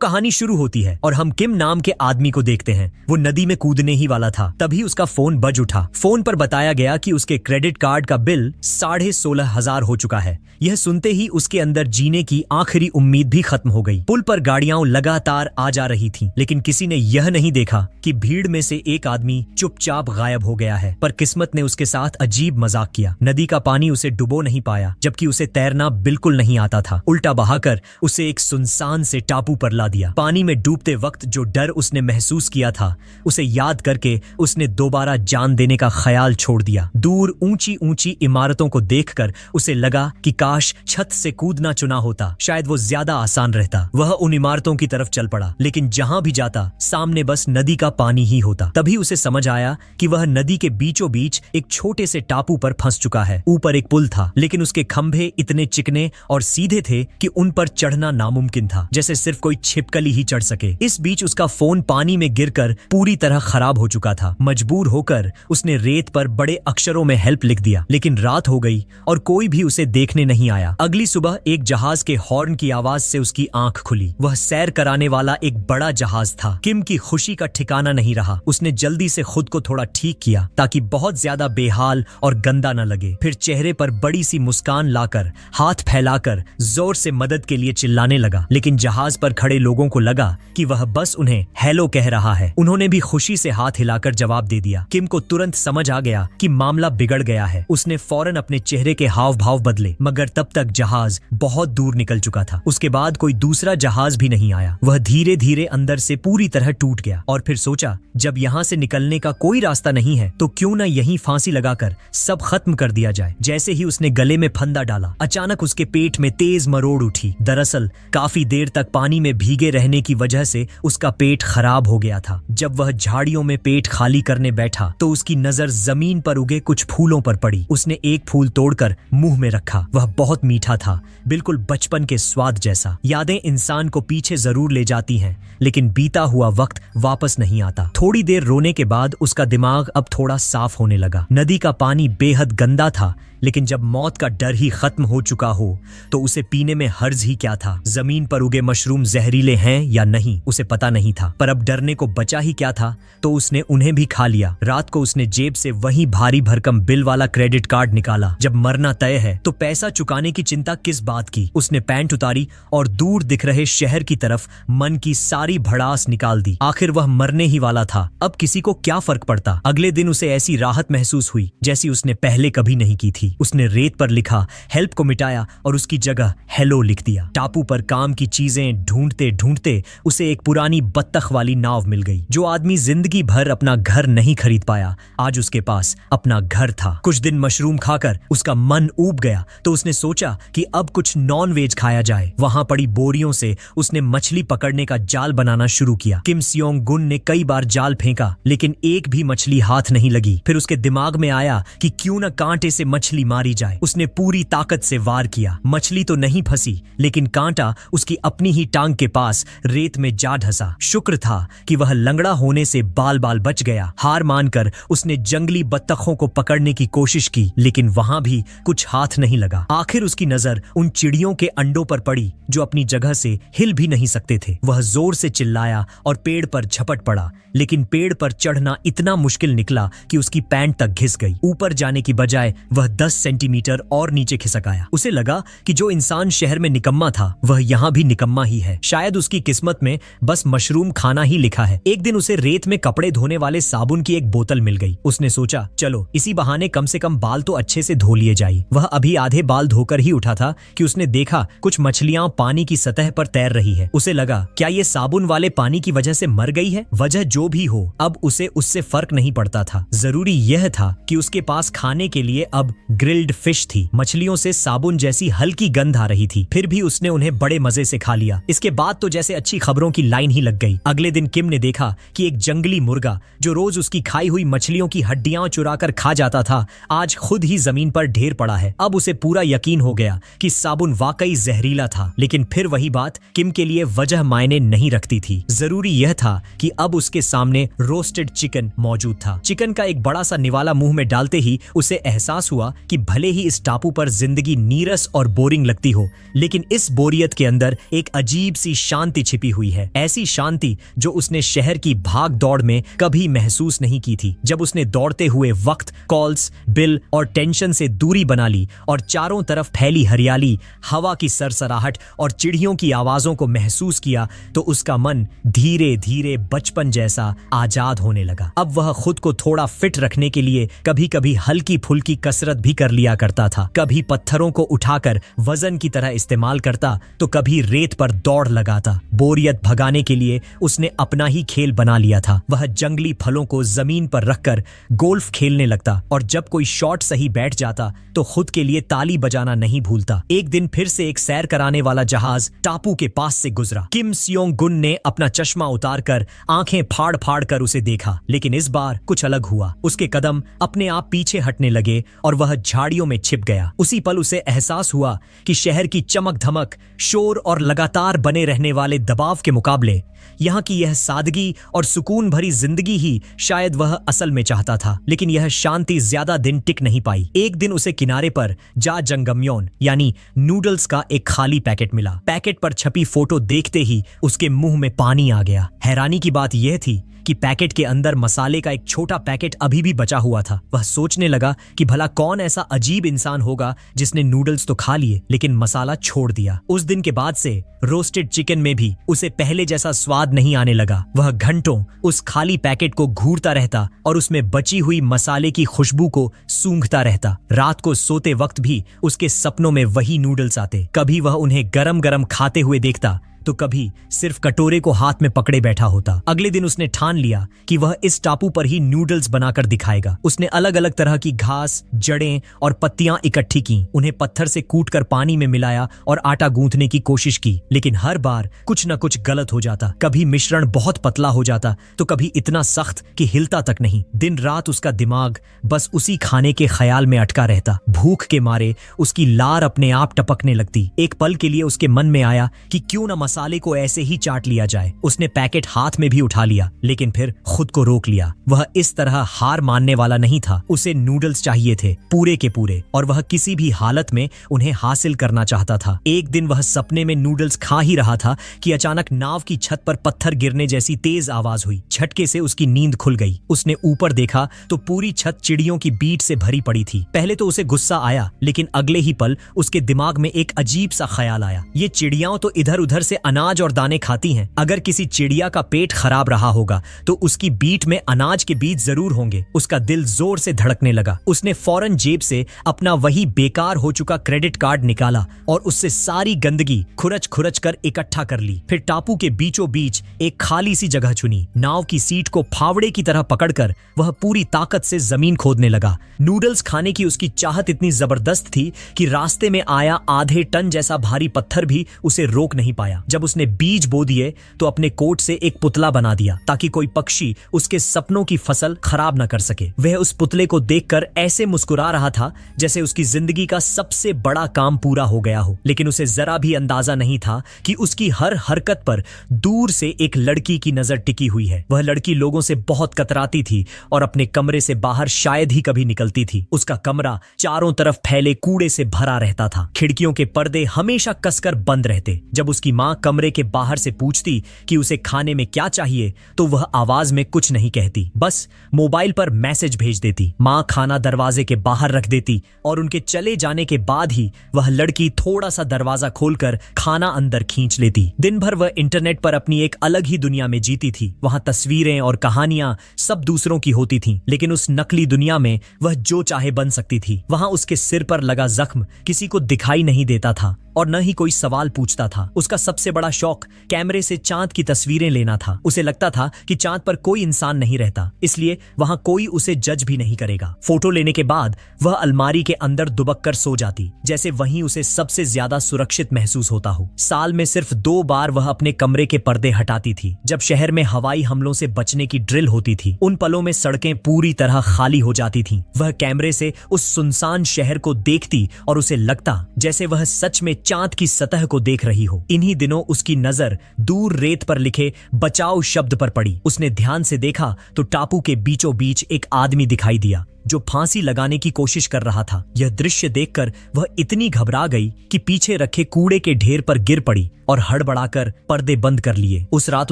कहानी शुरू होती है और हम किम नाम के आदमी को देखते हैं। वो नदी में कूदने ही वाला था, तभी उसका फोन बज उठा। फोन पर बताया गया कि उसके क्रेडिट कार्ड का बिल 16,500 हो चुका है। यह सुनते ही उसके अंदर जीने की आखिरी उम्मीद भी खत्म हो गई। पुल पर गाड़ियां लगातार आ जा रही थीं, लेकिन किसी ने यह नहीं देखा कि भीड़ में से एक आदमी चुपचाप गायब हो गया है। पर किस्मत ने उसके साथ अजीब मजाक किया। नदी का पानी उसे डुबो नहीं पाया, जबकि उसे तैरना बिल्कुल नहीं आता था। उल्टा बहाकर उसे एक सुनसान से टापू पर ला दिया। पानी में डूबते वक्त जो डर उसने महसूस किया था, उसे याद करके उसने दोबारा जान देने का ख्याल छोड़ दिया। दूर ऊंची ऊंची इमारतों को देखकर उसे लगा कि काश छत से कूदना चुना होता, शायद वो ज्यादा आसान रहता। वह उन इमारतों की तरफ चल पड़ा, लेकिन जहां भी जाता सामने बस नदी का पानी ही होता। तभी उसे समझ आया कि वह नदी के बीचों बीच एक छोटे से टापू पर फंस चुका है। ऊपर एक पुल था, लेकिन उसके खंभे इतने चिकने और सीधे थे कि उन पर चढ़ना नामुमकिन था, जैसे सिर्फ कोई छिपकली ही चढ़ सके। इस बीच उसका फोन पानी में गिरकर पूरी तरह खराब हो चुका था। मजबूर होकर उसने रेत पर बड़े अक्षरों में हेल्प लिख दिया, लेकिन रात हो गई और कोई भी उसे देखने नहीं आया। अगली सुबह एक जहाज के हॉर्न की आवाज से उसकी आंख खुली। वह सैर कराने वाला एक बड़ा जहाज था। किम की खुशी का ठिकाना नहीं रहा। उसने जल्दी से खुद को थोड़ा ठीक किया ताकि बहुत ज्यादा बेहाल और गंदा न लगे। फिर चेहरे पर बड़ी सी मुस्कान लाकर हाथ फैलाकर जोर से मदद के लिए चिल्लाने लगा। लेकिन जहाज पर खड़े लोगों को लगा कि वह बस उन्हें हेलो कह रहा है। उन्होंने भी खुशी से हाथ हिलाकर जवाब दे दिया। किम को तुरंत समझ आ गया कि मामला बिगड़ गया है। उसने फौरन अपने चेहरे के हाव भाव बदले, मगर तब तक जहाज बहुत दूर निकल चुका था। उसके बाद कोई दूसरा जहाज भी नहीं आया। वह धीरे धीरे अंदर से पूरी तरह टूट गया और फिर सोचा, जब यहाँ से निकलने का कोई रास्ता नहीं है तो क्यों न यहीं फांसी लगाकर सब खत्म कर दिया जाए। जैसे ही उसने गले में फंदा डाला, अचानक उसके पेट में तेज मरोड़ उठी। दरअसल काफी देर तक पानी में भीगे रहने की वजह से उसका पेट खराब हो गया था। जब वह झाड़ियों में पेट खाली करने बैठा तो उसकी नजर जमीन पर उगे कुछ फूलों पर पड़ी। उसने एक फूल तोड़कर मुंह में रखा। वह बहुत मीठा था, बिल्कुल बचपन के स्वाद जैसा। यादें इंसान को पीछे जरूर ले जाती हैं, लेकिन बीता हुआ वक्त वापस नहीं आता। थोड़ी देर रोने के बाद उसका दिमाग अब थोड़ा साफ होने लगा। नदी का पानी बेहद गंदा था, लेकिन जब मौत का डर ही खत्म हो चुका हो तो उसे पीने में हर्ज ही क्या था। जमीन पर उगे मशरूम जहरीले हैं या नहीं उसे पता नहीं था, पर अब डरने को बचा ही क्या था, तो उसने उन्हें भी खा लिया। रात को उसने जेब से वही भारी भरकम बिल वाला क्रेडिट कार्ड निकाला। जब मरना तय है तो पैसा चुकाने की चिंता किस बात की। उसने पैंट उतारी और दूर दिख रहे शहर की तरफ मन की सारी भड़ास निकाल दी। आखिर वह मरने ही वाला था, अब किसी को क्या फर्क पड़ता। अगले दिन उसे ऐसी राहत महसूस हुई जैसी उसने पहले कभी नहीं की थी। उसने रेत पर लिखा हेल्प को मिटाया और उसकी जगह हेलो लिख दिया। टापू पर काम की चीजें ढूंढते ढूंढते उसे एक पुरानी बत्तख वाली नाव मिल गई। जो आदमी जिंदगी भर अपना घर नहीं खरीद पाया, आज उसके पास अपना घर था। कुछ दिन मशरूम खाकर उसका मन ऊब गया तो उसने सोचा कि अब कुछ नॉन वेज खाया जाए। वहां पड़ी बोरियों से उसने मछली पकड़ने का जाल बनाना शुरू किया। किम सियोंग गुन ने कई बार जाल फेंका, लेकिन एक भी मछली हाथ नहीं लगी। फिर उसके दिमाग में आया कि क्यों न कांटे से मछली मारी जाए। उसने पूरी ताकत से वार किया। मछली तो नहीं फंसी, लेकिन कांटा उसकी अपनी ही टांग के पास रेत में जा ढसा। शुक्र था कि वह लंगड़ा होने से बाल बाल बच गया। हार मानकर उसने जंगली बत्तखों को पकड़ने की कोशिश की, लेकिन वहां भी कुछ हाथ नहीं लगा। आखिर उसकी नजर उन चिड़ियों के अंडों पर पड़ी जो अपनी जगह से हिल भी नहीं सकते थे। वह जोर से चिल्लाया और पेड़ पर झपट पड़ा, लेकिन पेड़ पर चढ़ना इतना मुश्किल निकला कि उसकी पैंट तक घिस गई। ऊपर जाने की बजाय वह 10 सेंटीमीटर और नीचे खिसक आया। उसे लगा कि जो इंसान शहर में निकम्मा था वह यहाँ भी निकम्मा ही है। शायद उसकी किस्मत में बस मशरूम खाना ही लिखा है। एक दिन उसे रेत में कपड़े धोने वाले साबुन की एक बोतल मिल गई। उसने सोचा, चलो इसी बहाने कम से कम बाल तो अच्छे से धो लिए जाए। वह अभी आधे बाल धोकर ही उठा था कि उसने देखा कुछ मछलियां पानी की सतह पर तैर रही है। उसे लगा, क्या ये साबुन वाले पानी की वजह से मर गई है? वजह जो भी हो, अब उसे उससे फर्क नहीं पड़ता था। जरूरी यह था कि उसके पास खाने के लिए अब ग्रिल्ड फिश थी। मछलियों से साबुन जैसी हल्की गंध आ रही थी, फिर भी उसने उन्हें बड़े मजे से खा लिया। इसके बाद तो जैसे अच्छी खबरों की लाइन ही लग गई। अगले दिन किम ने देखा कि एक जंगली मुर्गा जो रोज उसकी खाई हुई मछलियों की हड्डियां चुराकर खा जाता था, आज खुद ही जमीन पर ढेर पड़ा है। अब उसे पूरा यकीन हो गया कि साबुन वाकई जहरीला था। लेकिन फिर वही बात, किम के लिए वजह मायने नहीं रखती थी। जरूरी यह था कि अब उसके सामने रोस्टेड चिकन मौजूद था। चिकन का एक बड़ा सा निवाला मुंह में डालते ही उसे एहसास हुआ कि भले ही इस टापू पर जिंदगी नीरस और बोरिंग लगती हो, लेकिन इस बोरियत के अंदर एक अजीब सी शांति छिपी हुई है। ऐसी शांति जो उसने शहर की भाग दौड़ में कभी महसूस नहीं की थी। जब उसने दौड़ते हुए वक्त, कॉल्स, बिल और टेंशन से दूरी बना ली और चारों तरफ फैली हरियाली, हवा की सरसराहट और चिड़ियों की आवाजों को महसूस किया, तो उसका मन धीरे धीरे बचपन जैसा आजाद होने लगा। अब वह खुद को थोड़ा फिट रखने के लिए कभी कभी हल्की फुल्की कसरत भी कर लिया करता था। कभी पत्थरों को उठाकर वजन की तरह इस्तेमाल करता, तो कभी रेत पर दौड़ लगाता। बोरियत भगाने के लिए उसने अपना ही खेल बना लिया था। वह जंगली फलों को जमीन पर रखकर गोल्फ खेलने लगता और जब कोई शॉट सही बैठ जाता तो खुद के लिए ताली बजाना नहीं भूलता। एक दिन फिर से एक सैर कराने वाला जहाज टापू के पास से गुजरा। किम सियोंग गुन ने अपना चश्मा उतारकर आंखें फाड़ फाड़ कर उसे देखा, लेकिन इस बार कुछ अलग हुआ। उसके कदम अपने आप पीछे हटने लगे और वह झाड़ियों में छिप गया। उसी पल उसे एहसास हुआ कि शहर की चमक धमक, शोर और लगातार बने रहने वाले दबाव के मुकाबले यहाँ की यह सादगी और सुकून भरी जिंदगी ही शायद वह असल में चाहता था। लेकिन यह शांति ज्यादा दिन टिक नहीं पाई। एक दिन उसे किनारे पर जा जंगमयोन यानी नूडल्स का एक खाली पैकेट मिला। पैकेट पर छपी फोटो देखते ही उसके मुंह में पानी आ गया। हैरानी की बात यह थी कि पैकेट के अंदर मसाले का एक छोटा पैकेट अभी भी बचा हुआ था। वह सोचने लगा कि भला कौन ऐसा अजीब इंसान होगा जिसने नूडल्स तो खा लिए लेकिन मसाला छोड़ दिया। उस दिन के बाद से रोस्टेड चिकन में भी उसे पहले जैसा स्वाद नहीं आने लगा। वह घंटों उस खाली पैकेट को घूरता रहता और उसमें बची हुई मसाले की खुशबू को सूंघता रहता। रात को सोते वक्त भी उसके सपनों में वही नूडल्स आते। कभी वह उन्हें गरम गरम खाते हुए देखता तो कभी सिर्फ कटोरे को हाथ में पकड़े बैठा होता। अगले दिन उसने ठान लिया कि वह इस टापू पर ही नूडल्स बनाकर दिखाएगा। उसने अलग अलग तरह की घास, जड़ें और पत्तियां इकट्ठी की, उन्हें पत्थर से कूटकर पानी में मिलाया और आटा गूंथने की कोशिश की, लेकिन हर बार कुछ न कुछ गलत हो जाता। कभी मिश्रण बहुत पतला हो जाता तो कभी इतना सख्त कि हिलता तक नहीं। दिन रात उसका दिमाग बस उसी खाने के ख्याल में अटका रहता। भूख के मारे उसकी लार अपने आप टपकने लगती। एक पल के लिए उसके मन में आया कि क्यों न मसाले को ऐसे ही चाट लिया जाए। उसने पैकेट हाथ में भी उठा लिया, लेकिन फिर खुद को रोक लिया। वह इस तरह हार मानने वाला नहीं था। उसे नूडल्स चाहिए थे, पूरे के पूरे, और वह किसी भी हालत में उन्हें हासिल करना चाहता था। एक दिन वह सपने में नूडल्स खा ही रहा था कि अचानक नाव की छत पर पत्थर गिरने जैसी तेज आवाज हुई। झटके से उसकी नींद खुल गई। उसने ऊपर देखा तो पूरी छत चिड़ियों की बीट से भरी पड़ी थी। पहले तो उसे गुस्सा आया, लेकिन अगले ही पल उसके दिमाग में एक अजीब सा ख्याल आया। ये चिड़ियां तो इधर उधर से अनाज और दाने खाती हैं। अगर किसी चिड़िया का पेट खराब रहा होगा तो उसकी बीट में अनाज के बीज जरूर होंगे। उसका दिल जोर से धड़कने लगा। उसने फौरन जेब से अपना वही बेकार हो चुका क्रेडिट कार्ड निकाला और उससे सारी गंदगी खुरच खुरच कर इकट्ठा कर ली। फिर टापू के बीचों बीच एक खाली सी जगह चुनी। नाव की सीट को फावड़े की तरह पकड़कर वह पूरी ताकत से जमीन खोदने लगा। नूडल्स खाने की उसकी चाहत इतनी जबरदस्त थी कि रास्ते में आया आधे टन जैसा भारी पत्थर भी उसे रोक नहीं पाया। जब उसने बीज बो दिए तो अपने कोट से एक पुतला बना दिया ताकि कोई पक्षी उसके सपनों की फसल खराब न कर सके। वह उस पुतले को देखकर ऐसे मुस्कुरा रहा था जैसे उसकी जिंदगी का सबसे बड़ा काम पूरा हो गया हो। लेकिन उसे जरा भी अंदाजा नहीं था कि उसकी हर हरकत पर दूर से एक लड़की की नजर टिकी हुई है। वह लड़की लोगों से बहुत कतराती थी और अपने कमरे से बाहर शायद ही कभी निकलती थी। उसका कमरा चारों तरफ फैले कूड़े से भरा रहता था। खिड़कियों के पर्दे हमेशा कसकर बंद रहते। जब उसकी माँ कमरे के बाहर से पूछती कि उसे खाने में क्या चाहिए तो वह आवाज में कुछ नहीं कहती, बस मोबाइल पर मैसेज भेज देती। माँ खाना दरवाजे के बाहर रख देती और उनके चले जाने के बाद ही वह लड़की थोड़ा सा दरवाजा खोलकर खाना अंदर खींच लेती। दिन भर वह इंटरनेट पर अपनी एक अलग ही दुनिया में जीती थी। वहां तस्वीरें और कहानियां सब दूसरों की होती थीं, लेकिन उस नकली दुनिया में वह जो चाहे बन सकती थी। वहां उसके सिर पर लगा जख्म किसी को दिखाई नहीं देता था और न ही कोई सवाल पूछता था। उसका सबसे बड़ा शौक कैमरे से चांद की तस्वीरें लेना था। उसे लगता था कि चांद पर कोई इंसान नहीं रहता, इसलिए वहां कोई उसे जज भी नहीं करेगा। फोटो लेने के बाद वह अलमारी के अंदर दुबक कर सो जाती, जैसे वहीं उसे सबसे ज्यादा सुरक्षित महसूस होता हो। साल में सिर्फ 2 बार वह अपने कमरे के पर्दे हटाती थी, जब शहर में हवाई हमलों से बचने की ड्रिल होती थी। उन पलों में सड़कें पूरी तरह खाली हो जाती थीं। वह कैमरे से उस सुनसान शहर को देखती और उसे लगता जैसे वह सच में चांद की सतह को देख रही हो। इन्हीं दिनों उसकी नजर दूर रेत पर लिखे बचाओ शब्द पर पड़ी। उसने ध्यान से देखा तो टापू के बीचों बीच एक आदमी दिखाई दिया। जो फांसी लगाने की कोशिश कर रहा था। यह दृश्य देखकर वह इतनी घबरा गई कि पीछे रखे कूड़े के ढेर पर गिर पड़ी और हड़बड़ाकर पर्दे बंद कर लिए। उस रात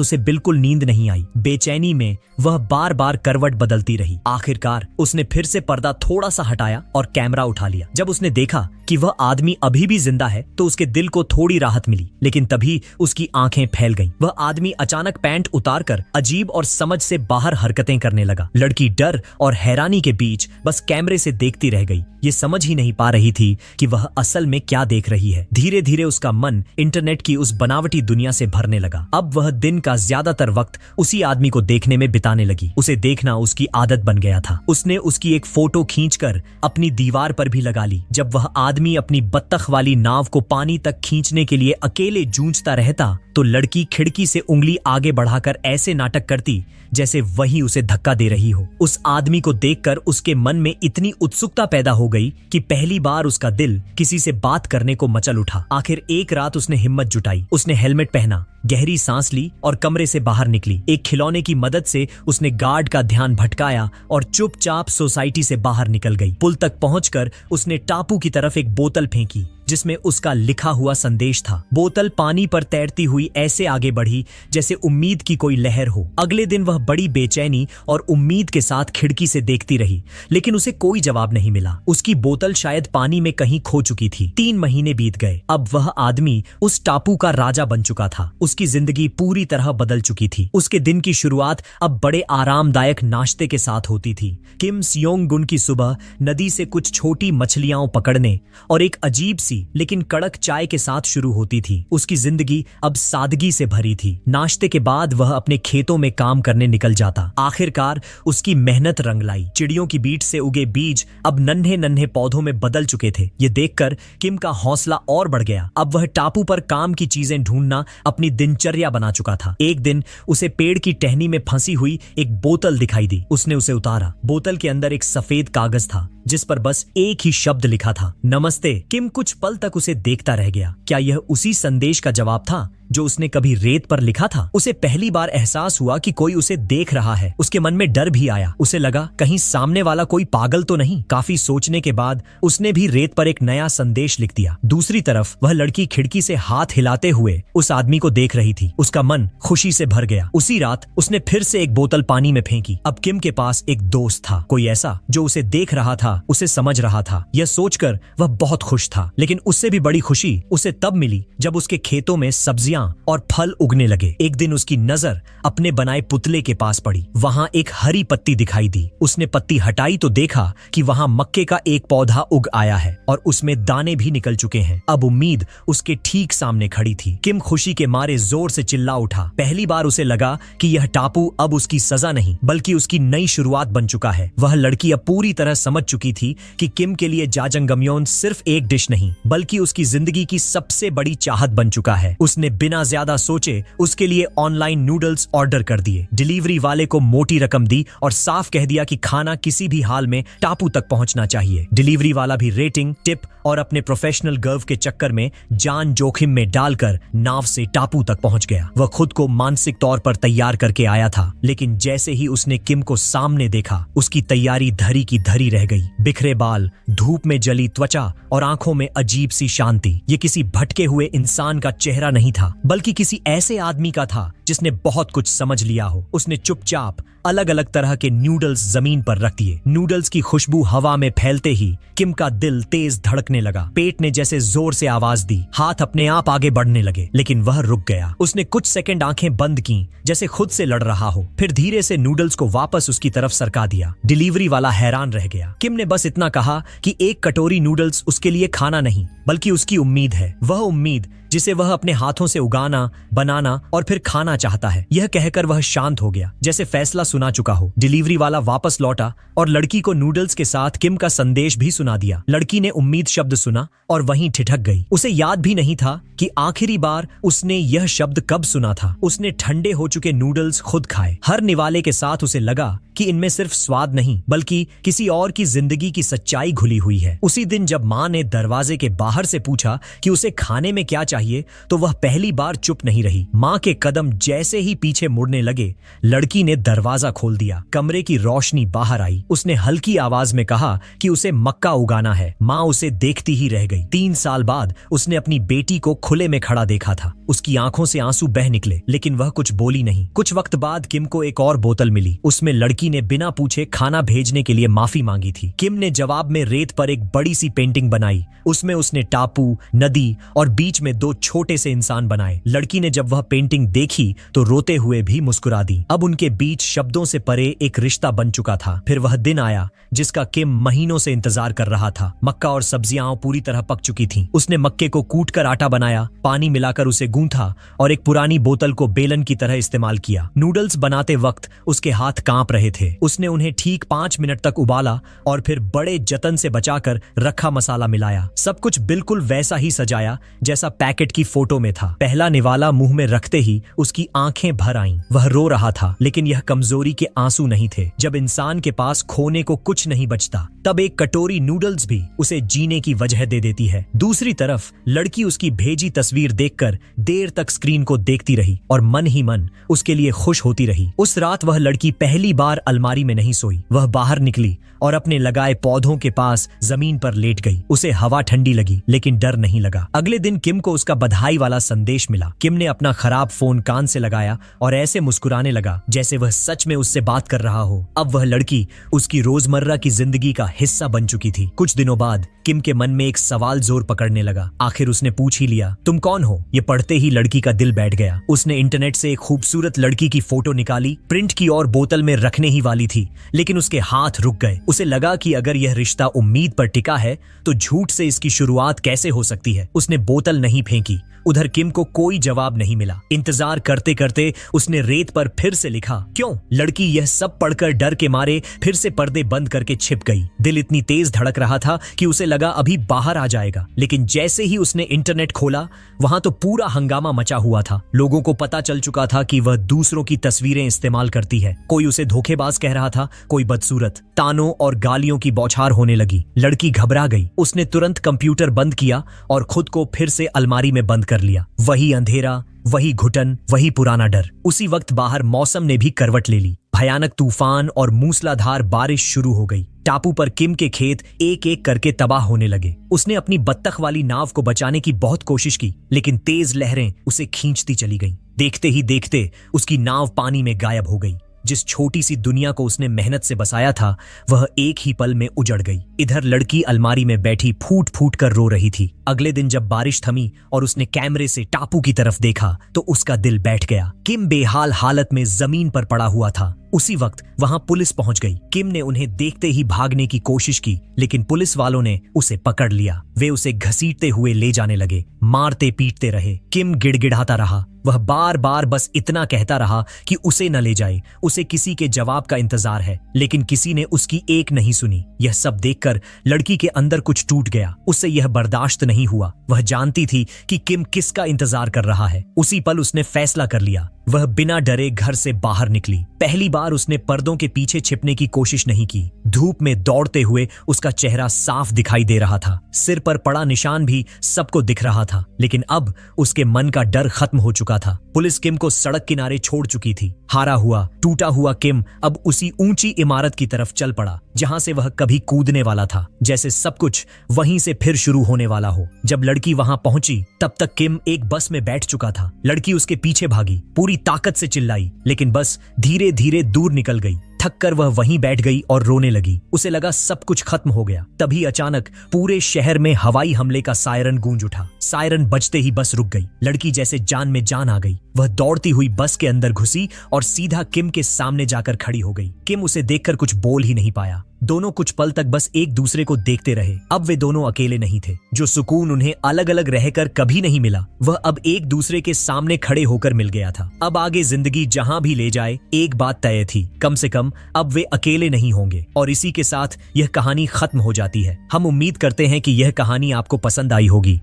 उसे बिल्कुल नींद नहीं आई। बेचैनी में वह बार बार करवट बदलती रही। आखिरकार उसने फिर से पर्दा थोड़ा सा हटाया और कैमरा उठा लिया। जब उसने देखा कि वह आदमी अभी भी जिंदा है तो उसके दिल को थोड़ी राहत मिली, लेकिन तभी उसकी आंखें फैल गईं। वह आदमी अचानक पैंट उतारकर अजीब और समझ से बाहर हरकतें करने लगा। लड़की डर और हैरानी के बीच बस कैमरे से देखती रह गई। ये समझ ही नहीं पा रही थी कि वह असल में क्या देख रही है। धीरे धीरे उसका मन इंटरनेट की उस बनावटी दुनिया से भरने लगा। अब वह दिन का ज्यादातर वक्त उसी आदमी को देखने में बिताने लगी। उसे देखना उसकी आदत बन गया था। उसने उसकी एक फोटो खींचकर अपनी दीवार पर भी लगा ली। जब वह आदमी अपनी बत्तख वाली नाव को पानी तक खींचने के लिए अकेले जूझता रहता तो लड़की खिड़की से उंगली आगे बढ़ाकर ऐसे नाटक करती जैसे वही उसे धक्का दे रही हो। उस आदमी को देखकर उसके मन में इतनी उत्सुकता पैदा हो गई कि पहली बार उसका दिल किसी से बात करने को मचल उठा। आखिर एक रात उसने हिम्मत जुटाई। उसने हेलमेट पहना, गहरी सांस ली और कमरे से बाहर निकली। एक खिलौने की मदद से उसने गार्ड का ध्यान भटकाया और चुपचाप सोसाइटी से बाहर निकल गई। पुल तक पहुंचकर उसने टापू की तरफ एक बोतल फेंकी जिसमें उसका लिखा हुआ संदेश था। बोतल पानी पर तैरती हुई ऐसे आगे बढ़ी जैसे उम्मीद की कोई लहर हो। अगले दिन वह बड़ी बेचैनी और उम्मीद के साथ खिड़की से देखती रही, लेकिन उसे कोई जवाब नहीं मिला। उसकी बोतल शायद पानी में कहीं खो चुकी थी। 3 महीने बीत गए। अब वह आदमी उस टापू का राजा बन चुका था। उसकी जिंदगी पूरी तरह बदल चुकी थी। उसके दिन की शुरुआत अब बड़े आरामदायक नाश्ते के साथ होती थी। किम सियोंग गुन की सुबह नदी से कुछ छोटी मछलियां पकड़ने और एक अजीब सी लेकिन कड़क चाय के साथ शुरू होती थी। उसकी जिंदगी अब सादगी से भरी थी। नाश्ते के बाद वह अपने खेतों में काम करने निकल जाता। आखिरकार उसकी मेहनत रंग लाई। चिड़ियों की बीट से उगे बीज अब नन्हे नन्हे पौधों में बदल चुके थे। ये देखकर किम का हौसला और बढ़ गया। अब वह टापू पर काम की चीजें ढूंढना अपनी दिनचर्या बना चुका था। एक दिन उसे पेड़ की टहनी में फंसी हुई एक बोतल दिखाई दी। उसने उसे उतारा। बोतल के अंदर एक सफेद कागज था जिस पर बस एक ही शब्द लिखा था, नमस्ते। किम कुछ पल तक उसे देखता रह गया। क्या यह उसी संदेश का जवाब था जो उसने कभी रेत पर लिखा था? उसे पहली बार एहसास हुआ कि कोई उसे देख रहा है। उसके मन में डर भी आया। उसे लगा कहीं सामने वाला कोई पागल तो नहीं। काफी सोचने के बाद उसने भी रेत पर एक नया संदेश लिख दिया। दूसरी तरफ वह लड़की खिड़की से हाथ हिलाते हुए उस आदमी को देख रही थी। उसका मन खुशी से भर गया। उसी रात उसने फिर से एक बोतल पानी में फेंकी। अब किम के पास एक दोस्त था, कोई ऐसा जो उसे देख रहा था, उसे समझ रहा था। यह सोचकर वह बहुत खुश था। लेकिन उससे भी बड़ी खुशी उसे तब मिली जब उसके खेतों में सब्जियां और फल उगने लगे। एक दिन उसकी नजर अपने बनाए पुतले के पास पड़ी। वहां एक हरी पत्ती दिखाई दी। उसने पत्ती हटाई तो देखा कि वहां मक्के का एक पौधा उग आया है और उसमें दाने भी निकल चुके हैं। अब उम्मीद उसके ठीक सामने खड़ी थी। किम खुशी के मारे जोर से चिल्ला उठा। पहली बार उसे लगा कि यह टापू अब उसकी सजा नहीं बल्कि उसकी नई शुरुआत बन चुका है। वह लड़की अब पूरी तरह समझ चुकी थी कि किम के लिए जाजंगम्योन सिर्फ एक डिश नहीं बल्कि उसकी जिंदगी की सबसे बड़ी चाहत बन चुका है। उसने बिना ज्यादा सोचे उसके लिए ऑनलाइन नूडल्स ऑर्डर कर दिए। डिलीवरी वाले को मोटी रकम दी और साफ कह दिया कि खाना किसी भी हाल में टापू तक पहुंचना चाहिए। डिलीवरी वाला भी रेटिंग, टिप और अपने प्रोफेशनल गर्व के चक्कर में जान जोखिम में डालकर नाव से टापू तक पहुंच गया। वह खुद को मानसिक तौर पर तैयार करके आया था, लेकिन जैसे ही उसने किम को सामने देखा उसकी तैयारी धरी की धरी रह गई। बिखरे बाल, धूप में जली त्वचा और आंखों में अजीब सी शांति। ये किसी भटके हुए इंसान का चेहरा नहीं था बल्कि किसी ऐसे आदमी का था जिसने बहुत कुछ समझ लिया हो। उसने चुपचाप अलग अलग तरह के नूडल्स जमीन पर रख दिए। नूडल्स की खुशबू हवा में फैलते ही किम का दिल तेज धड़कने लगा। पेट ने जैसे जोर से आवाज दी। हाथ अपने आप आगे बढ़ने लगे, लेकिन वह रुक गया। उसने कुछ सेकंड आंखें बंद की जैसे खुद से लड़ रहा हो, फिर धीरे से नूडल्स को वापस उसकी तरफ सरका दिया। डिलीवरी वाला हैरान रह गया। किम ने बस इतना कहा कि एक कटोरी नूडल्स उसके लिए खाना नहीं बल्कि उसकी उम्मीद है। वह उम्मीद जिसे वह अपने हाथों से उगाना, बनाना और फिर खाना चाहता है। यह कहकर वह शांत हो गया, जैसे फैसला सुना चुका हो। डिलीवरी वाला वापस लौटा और लड़की को नूडल्स के साथ किम का संदेश भी सुना दिया। लड़की ने उम्मीद शब्द सुना और वहीं ठिठक गई। उसे याद भी नहीं था कि आखिरी बार उसने यह शब्द कब सुना था। उसने ठंडे हो चुके नूडल्स खुद खाए। हर निवाले के साथ उसे लगा कि इनमें सिर्फ स्वाद नहीं बल्कि किसी और की जिंदगी की सच्चाई घुली हुई है। उसी दिन जब माँ ने दरवाजे के बाहर से पूछा कि उसे खाने में क्या चाहिए तो वह पहली बार चुप नहीं रही। माँ के कदम जैसे ही पीछे मुड़ने लगे, लड़की ने दरवाजा खोल दिया। कमरे की रोशनी बाहर आई। उसने हल्की आवाज में कहा कि उसे मक्का उगाना है। माँ उसे देखती ही रह गई। 3 साल बाद उसने अपनी बेटी को खुले में खड़ा देखा था। उसकी आंखों से आंसू बह निकले, लेकिन वह कुछ बोली नहीं। कुछ वक्त बाद किम को एक और बोतल मिली। उसमें लड़की ने बिना पूछे खाना भेजने के लिए माफी मांगी थी। किम ने जवाब में रेत पर एक बड़ी सी पेंटिंग बनाई। उसमें उसने टापू, नदी और बीच में 2 छोटे से इंसान बनाए। लड़की ने जब वह पेंटिंग देखी तो रोते हुए भी मुस्कुरा दी। अब उनके बीच शब्दों से परे एक रिश्ता बन चुका था। फिर वह दिन आया जिसका किम महीनों से इंतजार कर रहा था। मक्का और सब्जियां पूरी तरह पक चुकी थीं। उसने मक्के को कूटकर आटा बनाया, पानी मिलाकर उसे गूंथा और एक पुरानी बोतल को बेलन की तरह इस्तेमाल किया। नूडल्स बनाते वक्त उसके हाथ कांप रहे थे। उसने उन्हें ठीक 5 मिनट तक उबाला और फिर बड़े जतन से बचाकर रखा मसाला मिलाया। सब कुछ बिल्कुल वैसा ही सजाया जैसा पैकेट की फोटो में था। पहला निवाला मुंह में रखते ही उसकी आंखें भर आईं। वह रो रहा था, लेकिन यह कमजोरी के आंसू नहीं थे। जब इंसान के पास खोने को कुछ नहीं बचता, तब एक कटोरी नूडल्स भी उसे जीने की वजह दे देती है। दूसरी तरफ लड़की उसकी भेजी तस्वीर देखकर देर तक स्क्रीन को देखती रही और मन ही मन उसके लिए खुश होती रही। उस रात वह लड़की पहली बार अलमारी में नहीं सोई। वह बाहर निकली और अपने लगाए पौधों के पास जमीन पर लेट गई। उसे हवा ठंडी लगी, लेकिन डर नहीं लगा। अगले दिन किम को उसका बधाई वाला संदेश मिला। किम ने अपना खराब फोन कान से लगाया और ऐसे मुस्कुराने लगा जैसे वह सच में उससे बात कर रहा हो। अब वह लड़की उसकी रोजमर्रा की जिंदगी का हिस्सा बन चुकी थी। कुछ दिनों बाद किम के मन में एक सवाल जोर पकड़ने लगा। आखिर उसने पूछ ही लिया, तुम कौन हो? ये पढ़ते ही लड़की का दिल बैठ गया। उसने इंटरनेट से एक खूबसूरत लड़की की फोटो निकाली, प्रिंट की और बोतल में रखने ही वाली थी, लेकिन उसके हाथ रुक गए। उसे लगा कि अगर यह रिश्ता उम्मीद पर टिका है तो झूठ से इसकी शुरुआत कैसे हो सकती है। उसने बोतल नहीं फेंकी। उधर किम को कोई जवाब नहीं मिला। इंतजार करते करते उसने रेत पर फिर से लिखा, क्यों? लड़की यह सब पढ़कर डर के मारे फिर से पर्दे बंद करके छिप गई। दिल इतनी तेज धड़क रहा था कि उसे लगा अभी बाहर आ जाएगा, लेकिन जैसे ही उसने इंटरनेट खोला, वहां तो पूरा हंगामा मचा हुआ था। लोगों को पता चल चुका था कि वह दूसरों की तस्वीरें इस्तेमाल करती है। कोई उसे धोखेबाज कह रहा था, कोई बदसूरत। तानों और गालियों की बौछार होने लगी। लड़की घबरा गई। उसने तुरंत कंप्यूटर बंद किया और खुद को फिर से अलमारी में बंद कर लिया। वही अंधेरा, वही घुटन, वही पुराना डर। उसी वक्त बाहर मौसम ने भी करवट ले ली। भयानक तूफान और मूसलाधार बारिश शुरू हो गई। टापू पर किम के खेत एक एक करके तबाह होने लगे। उसने अपनी बत्तख वाली नाव को बचाने की बहुत कोशिश की, लेकिन तेज लहरें उसे खींचती चली गईं। देखते ही देखते उसकी नाव पानी में गायब हो गई। जिस छोटी सी दुनिया को उसने मेहनत से बसाया था, वह एक ही पल में उजड़ गई। इधर लड़की अलमारी में बैठी फूट फूट कर रो रही थी। अगले दिन जब बारिश थमी और उसने कैमरे से टापू की तरफ देखा तो उसका दिल बैठ गया। किम बेहाल हालत में जमीन पर पड़ा हुआ था। उसी वक्त वहां पुलिस पहुंच गई। किम ने उन्हें देखते ही भागने की कोशिश की, लेकिन पुलिस वालों ने उसे पकड़ लिया। वे उसे घसीटते हुए ले जाने लगे, मारते पीटते रहे। किम गिड़गिड़ाता रहा। वह बार बार बस इतना कहता रहा कि उसे न ले जाए, उसे किसी के जवाब का इंतजार है, लेकिन किसी ने उसकी एक नहीं सुनी। यह सब देखकर लड़की के अंदर कुछ टूट गया। उससे यह बर्दाश्त नहीं हुआ। वह जानती थी कि किम किसका इंतजार कर रहा है। उसी पल उसने फैसला कर लिया। वह बिना डरे घर से बाहर निकली। पहली बार उसने पर्दों के पीछे छिपने की कोशिश नहीं की। धूप में दौड़ते हुए उसका चेहरा साफ दिखाई दे रहा था। सिर पर पड़ा निशान भी सबको दिख रहा था, लेकिन अब उसके मन का डर खत्म हो चुका था। पुलिस किम को सड़क किनारे छोड़ चुकी थी। हारा हुआ, टूटा हुआ किम अब उसी ऊंची इमारत की तरफ चल पड़ा जहां से वह कभी कूदने वाला था, जैसे सब कुछ वहीं से फिर शुरू होने वाला हो। जब लड़की वहां पहुंची तब तक किम एक बस में बैठ चुका था। लड़की उसके पीछे भागी, पूरी ताकत से चिल्लाई, लेकिन बस धीरे धीरे दूर निकल गई। थक कर वह वहीं बैठ गई और रोने लगी। उसे लगा सब कुछ खत्म हो गया। तभी अचानक पूरे शहर में हवाई हमले का सायरन गूंज उठा। सायरन बजते ही बस रुक गई। लड़की जैसे जान में जान आ गई। वह दौड़ती हुई बस के अंदर घुसी और सीधा किम के सामने जाकर खड़ी हो गई। किम उसे देखकर कुछ बोल ही नहीं पाया। दोनों कुछ पल तक बस एक दूसरे को देखते रहे। अब वे दोनों अकेले नहीं थे। जो सुकून उन्हें अलग अलग रहकर कभी नहीं मिला, वह अब एक दूसरे के सामने खड़े होकर मिल गया था। अब आगे जिंदगी जहां भी ले जाए, एक बात तय थी, कम से कम अब वे अकेले नहीं होंगे। और इसी के साथ यह कहानी खत्म हो जाती है। हम उम्मीद करते हैं कि यह कहानी आपको पसंद आई होगी।